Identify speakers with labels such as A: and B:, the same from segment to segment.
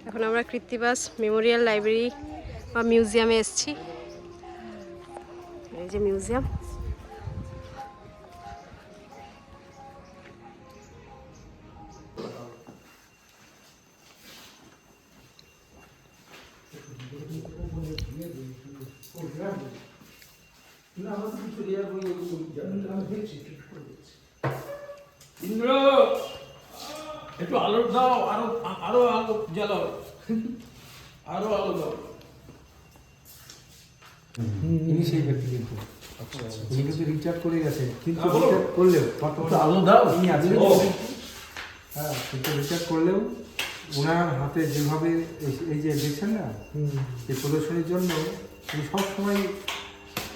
A: এখন আমরা Krittibas Memorial library বা মিউজিয়ামে এসেছি। এই যে মিউজিয়াম।
B: ইন্দ্র একটু আলো দাও, আরো আরো আলো জ্বালাও, আরো আলো দাও।
C: ইনি সেই ব্যক্তি কিন্তু উনি কিন্তু রিচার্জ করে গেছে, কিন্তু রিচার্জ করলেও
B: আলো দাও।
C: উনি আছেন, হ্যাঁ, কিন্তু রিচার্জ করলেও ওনার হাতে যেভাবে এই যে দেখছেন না এই প্রদর্শনীর জন্য উনি সবসময়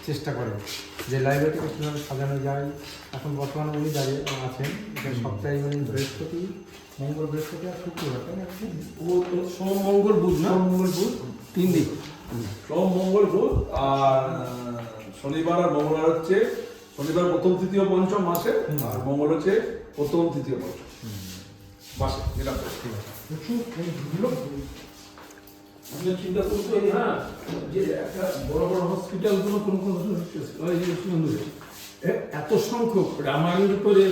C: চেষ্টা করেন যে লাইব্রেরিটাকে কীভাবে সাজানো যায়। এখন বর্তমানে উনি দাঁড়িয়ে আছেন এখানে সপ্তাহে মানে বৃহস্পতি, মঙ্গল, বৃহস্পতি আর শুক্রবার, তাই না?
B: সোম মঙ্গল বুধ না?
C: মঙ্গল বুধ
B: 3 দিন।
D: সোম মঙ্গল বুধ আর শনিবার আর মঙ্গলবার হচ্ছে শনিবার প্রথম তৃতীয় পঞ্চম মাসে, আর মঙ্গল হচ্ছে প্রথম তৃতীয় পঞ্চম মাসে। এটা ঠিক আছে।
B: আপনি চিন্তা করতে হবে, হ্যাঁ, যে একটা বড় বড় হসপিটালগুলো কোন কোন এত সংখ্যক রামায়ণের উপরে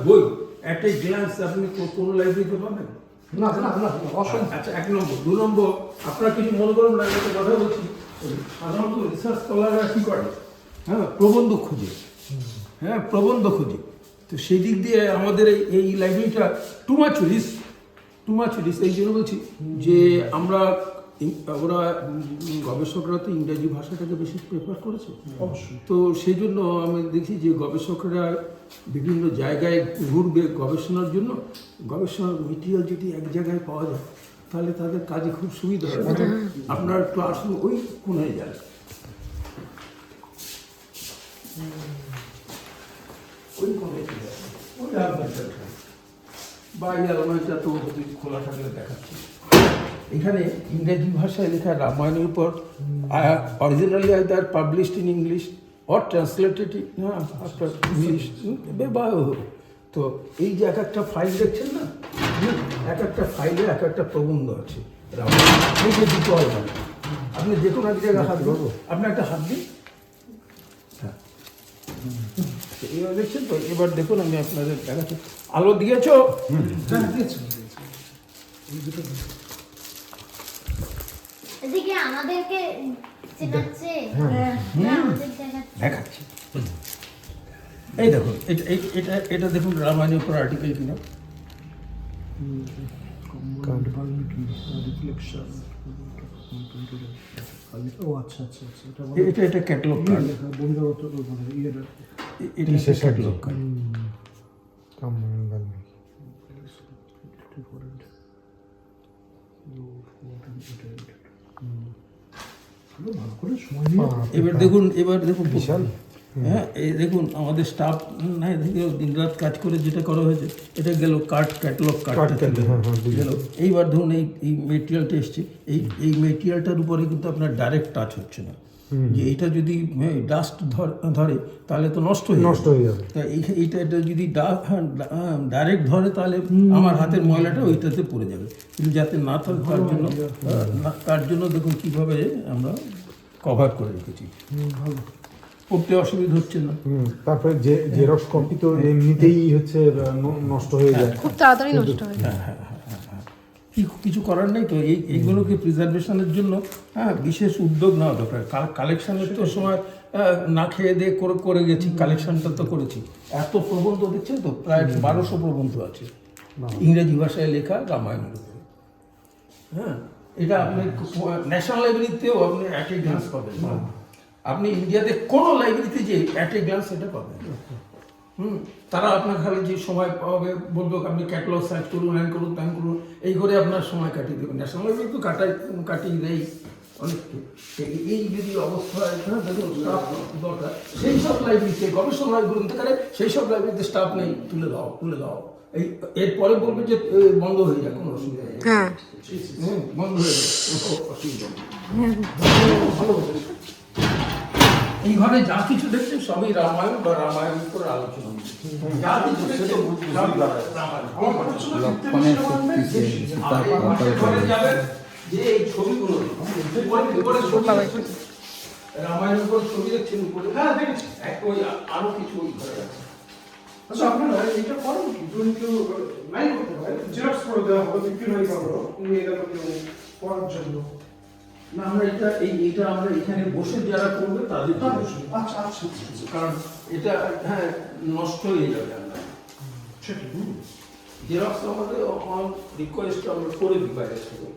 B: বই একটা গ্লান্স আপনি কোন লাইব্রেরিতে পাবেন
C: না না না অসম্ভব।
B: আচ্ছা, 1 নম্বর। 2 নম্বর, আপনারা কিছু মনে করুন না, একটা কথা বলছি, সাধারণত রিসার্চ স্কলাররা কী করে, হ্যাঁ, প্রবন্ধ খুঁজে, হ্যাঁ, প্রবন্ধ খুঁজে। তো সেই দিক দিয়ে আমাদের এই লাইব্রেরিটা টু মাচ রিস্ক। এই জন্য বলছি যে ওরা গবেষকরা তো ইংরাজি ভাষাটাকে বেশি প্রেফার করেছে অবশ্যই। তো সেই জন্য আমি দেখি যে গবেষকরা বিভিন্ন জায়গায় ঘুরবে গবেষণার জন্য। গবেষণার মেটেরিয়াল যদি এক জায়গায় পাওয়া যায় তাহলে তাদের কাজে খুব সুবিধা হয়। আপনার একটু আসুন, ওই কোনায় যান, ওই কোনায় চলে যান, ওই আলমারিটা বা এই আলমারিটা তো খোলা থাকলে দেখাচ্ছি। এখানে ইংরেজি ভাষায় লেখা রামায়ণের উপর originally either published in English or translated after English বা, তো এই যে এক একটা ফাইল দেখছেন না, এক একটা ফাইলে এক একটা প্রবন্ধ আছে রামায়ণ। এই যে দুটো আলমারি, আপনি যে কোনো এক জায়গায় হাত ধরবো, আপনি একটা হাত দিন, হ্যাঁ, এবার দেখছেন তো। এবার দেখুন, আমি আপনাদের দেখাচ্ছি। আলো দিয়েছো?
E: এদিকে আমাদেরকে চেনাচ্ছে,
B: দেখাচ্ছি। এই দেখুন, এটা দেখুন রামায়ণের উপর আর্টিকেল কিনা। এটা ক্যাটালগ কার্ড, এটা ক্যাটালগ কার্ড। এবার দেখুন বিশাল, হ্যাঁ, এই দেখুন আমাদের স্টাফ দিনরাত কাজ করে যেটা করা হয়েছে, এটা গেল ক্যাটালগ কার্ড গেল। এইবার ধরুন এই মেটেরিয়ালটা এসছে, এই মেটেরিয়ালটার উপরে কিন্তু আপনার ডাইরেক্ট টাচ হচ্ছে না। যে এইটা যদি ডাস্ট ধরে তাহলে তো নষ্ট হয়ে যাবে। তা এইটা যদি ডাইরেক্ট ধরে তাহলে আমার হাতের ময়লাটা ওইটাতে পড়ে যাবে। কিন্তু যাতে না থাকে তার জন্য দেখুন কীভাবে আমরা কভার করে রেখেছি, পড়তে অসুবিধা হচ্ছে না।
C: তারপরে যে জেরক্স কপি তো এমনিতেই হচ্ছে নষ্ট হয়ে যায়,
A: খুব তাড়াতাড়ি নষ্ট হয়ে যায়।
B: হ্যাঁ, কিছু করার নেই। তো এইগুলোকে প্রিজার্ভেশনের জন্য বিশেষ উদ্যোগ নেওয়া দরকার। কালেকশনের তো সময় না খেয়ে দিয়ে করে গেছি, কালেকশনটা তো করেছি। এত প্রবন্ধ দেখছেন তো, প্রায় 1200 প্রবন্ধ আছে ইংরেজি ভাষায় লেখা রামায়ণের উপরে। হ্যাঁ, এটা আপনি ন্যাশনাল লাইব্রেরিতেও আপনি অ্যাট এ গ্লান্স পাবেন। আপনি ইন্ডিয়াতে কোনো লাইব্রেরিতে যে অ্যাট এ গ্লান্স এটা পাবেন। তারা আপনার খালি যে সময় পাবে বলবো আপনি ক্যাটালগ সার্চ করুন, হ্যান করুন, ত্যান করুন, এই করে আপনার সময় কাটিয়ে দেবেন। ন্যাশনাল লাইব্রেরি তো কাটিয়ে দেয় অনেকটু। এই যদি অবস্থা হয়, দেখুন স্টাফ দরকার। সেই সব লাইব্রেরিতে গবেষণায় গ্রন্থাগারে সেই সব লাইব্রেরিতে স্টাফ নেই, তুলে দাও। এরপরে বলবে যে বন্ধ হয়ে যায়, কোনো অসুবিধা নেই।
A: হ্যাঁ,
B: বন্ধ হয়ে যাবে, অসুবিধা নেই।
A: হ্যাঁ,
B: ভালো এই ঘরে যা কিছু দেখছেন সবই রামায়ণ বা রামায়ণের উপর আলোচনা হচ্ছে। যা কিছু দেখছেন সবই রামায়ণ।
F: লক্ষণের শক্তিতে সীতার অবতার
B: ঘরে যাবেন যে এই ছবিগুলো উপরে ছবি আছে। রামায়ণের উপর ছবি দেখছেন উপরে? হ্যাঁ দেখেছি। ওই আরো কিছু ওই ঘরে আছে।
G: আচ্ছা আপনারা এটা করেন কি যদি কেউ নাই করতে পারে জেরক্স করে দেওয়া হবে বিক্রি হয়ে গেল নিয়ে গেল কেউ পড়ার জন্য।
B: না আমরা এটা আমরা এখানে বসে যারা করবে তাদের জন্য।
G: আচ্ছা আচ্ছা আচ্ছা
B: কারণ এটা হ্যাঁ নষ্ট হয়ে যাবে আমরা
G: সেটা
B: জেরক্স আমাদের অন রিকোয়েস্ট আমরা করে দিই বাইরে থেকে।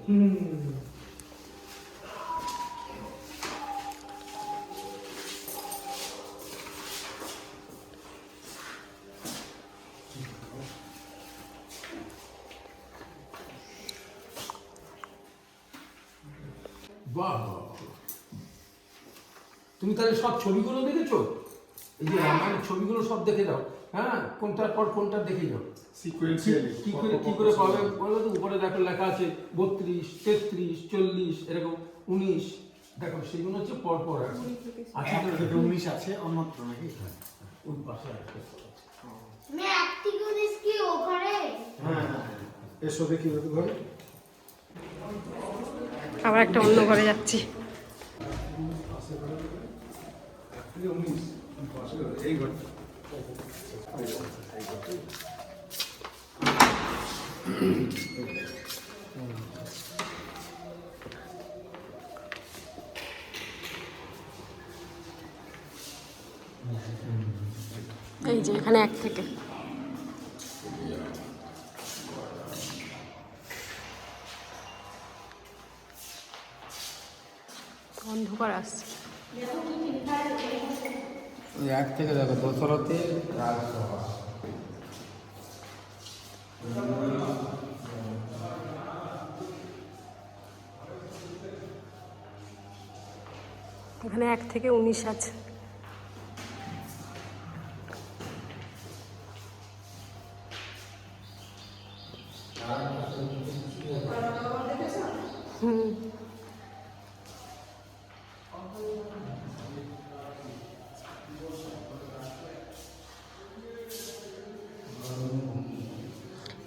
B: বাহ বাহ বাহ। তুমি তাহলে সব ছবিগুলো দেখেছো? এই যে রামায়ণের ছবিগুলো সব দেখে যাও, হ্যাঁ কোনটার পর কোনটা দেখে যাও।
G: সিকোয়েন্সিয়ালি
B: কি করে পাবে বলো তো? উপরে দেখো লেখা আছে 32, 33, 40 এরকম 19, দেখো সেগুলো হচ্ছে পর পর আছে। আচ্ছা তো
G: 19 আছে অন্যত্র নাকি?
B: ওই পাশে আছে।
E: मैं एक्टिंग इसकी ओखरे
G: হ্যাঁ এসো দেখি ওই ঘরে।
A: আবার একটা অন্য ঘরে যাচ্ছি।
G: এই ঘরে
A: এই যে এখানে 1 থেকে অন্ধকার আসছে।
F: ওই 1 থেকে দেখো দশরথের রাজসভা।
A: এখানে 1 থেকে 19 আছে।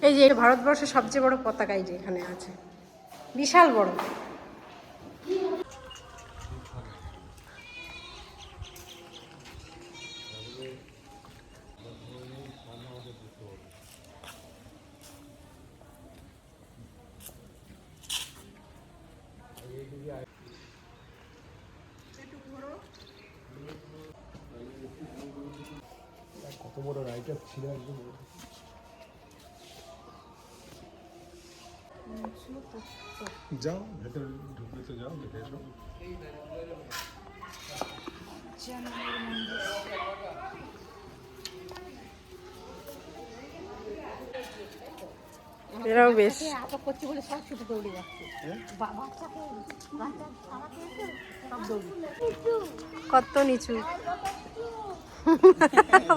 A: এই যে ভারতবর্ষের সবচেয়ে বড় পতাকা এই যে এখানে আছে, বিশাল বড়।
G: কত বড় রাইটার ছিল একদম। যাও ভেতরে ঢুকলে তো যাও দেখে এসো।
A: এরাও বেশ
H: আটক করছি বলে সব ছুটে দৌড়ে যাচ্ছে বাচ্চাকে আমাকে সব দৌড়ি
A: কত নিচু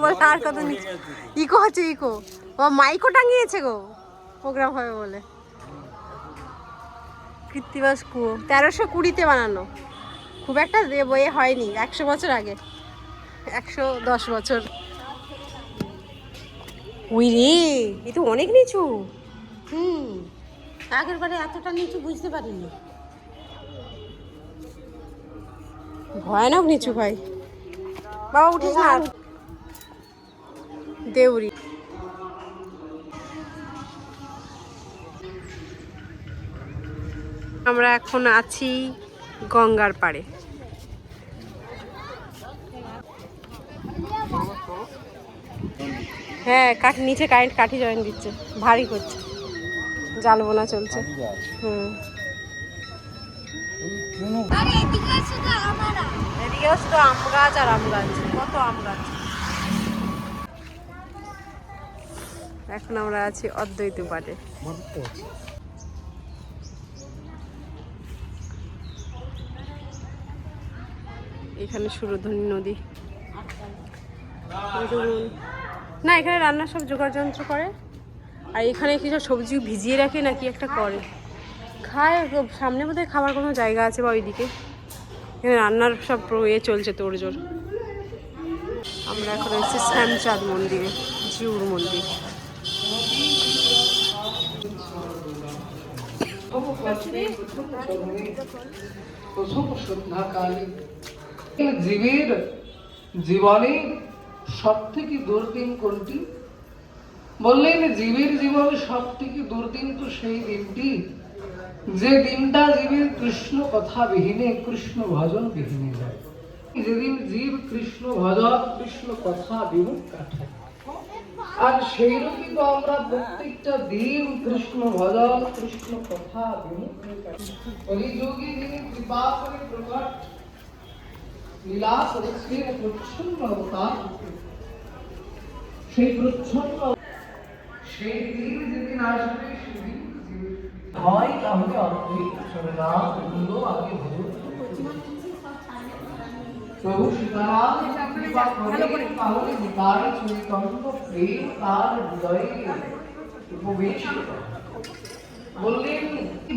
A: বলে আর কত নিচু। ইকো হচ্ছে ইকো, ও মাইকও টাঙিয়েছে গো প্রোগ্রাম হবে বলে। কৃত্তিবাস কুয়ো 1320-তে বানানো, খুব একটা বইয়ে হয়নি, 100 বছর আগে, 110 বছর। উই রে, এ তো অনেক নিচু।
H: আগের বারে এতটা নিচু বুঝতে পারিনি।
A: ভয়ানক নিচু ভাই। বাবা উঠিস না। দেউরি আমরা এখন আছি গঙ্গার পাড়ে। হ্যাঁ নিচে কারেন্ট কাঠি জয়েন দিচ্ছে, ভারী করছে, জাল বোনা চলছে। এদিকেও শুধু আম গাছ আর আম গাছ, কত আম গাছ। এখন আমরা আছি অদ্বৈত পাড়ে। এখানে সুরধনী নদী। না এখানে রান্নার সব জোগাড় যন্ত্র করে, আর এখানে কিছু সবজি ভিজিয়ে রাখে নাকি একটা করে, খায়। সামনে বোধহয় খাবার কোনো জায়গা আছে বা ওইদিকে এখানে রান্নার সব চলছে তোড়জোড়। আমরা এখন এসেছি শ্যামচাঁদ মন্দিরে, জিউর মন্দির।
I: জীবের জীবনে সব থেকে দুর্দিন কোনটি? বললেন জীবের জীবনে সব থেকে দুর্দিন তো সেই দিনটি যে দিনটা জীবের কৃষ্ণ কথা বিহীনে, কৃষ্ণ ভজন বিহীনে যায়। যেদিন জীব কৃষ্ণ ভজন, কৃষ্ণ কথা বিমুখ কাটে। আর সেই রূপই তো আমরা প্রত্যেকটা দিন কৃষ্ণ ভজন, কৃষ্ণ কথা বিমুখ কাটে। কলিযুগে যিনি কৃপা করে প্রকট লীলা করেছিলেন প্রচ্ছন্ন অবতার, সেই প্রচ্ছন্ন সেই দিন যেদিন আসবে সেদিন হয় তাহলে অদ্বৈত সরনাম বন্ধু আগে ভজন। প্রভু সীতারাম কৃপা করে তাহলে তার চৈতন্য প্রেম তার হৃদয়ে উপবেশ করে। বললেন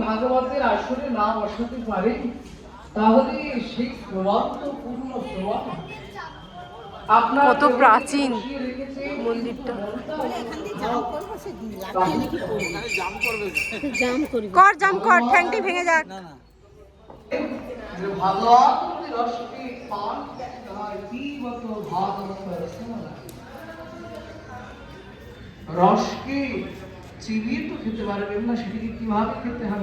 I: ভাগবতের আসরে না বসাতে পারেন তাহলে সেই শ্রবণ তো পূর্ণ শ্রবণ। আপনার
A: কত প্রাচীন মন্দিরটা। কর জাম কর, ঠ্যাংটি ভেঙে যাক।
I: রসকে চিবিয়ে তো খেতে পারবেন না, সেটিকে কিভাবে খেতে হবে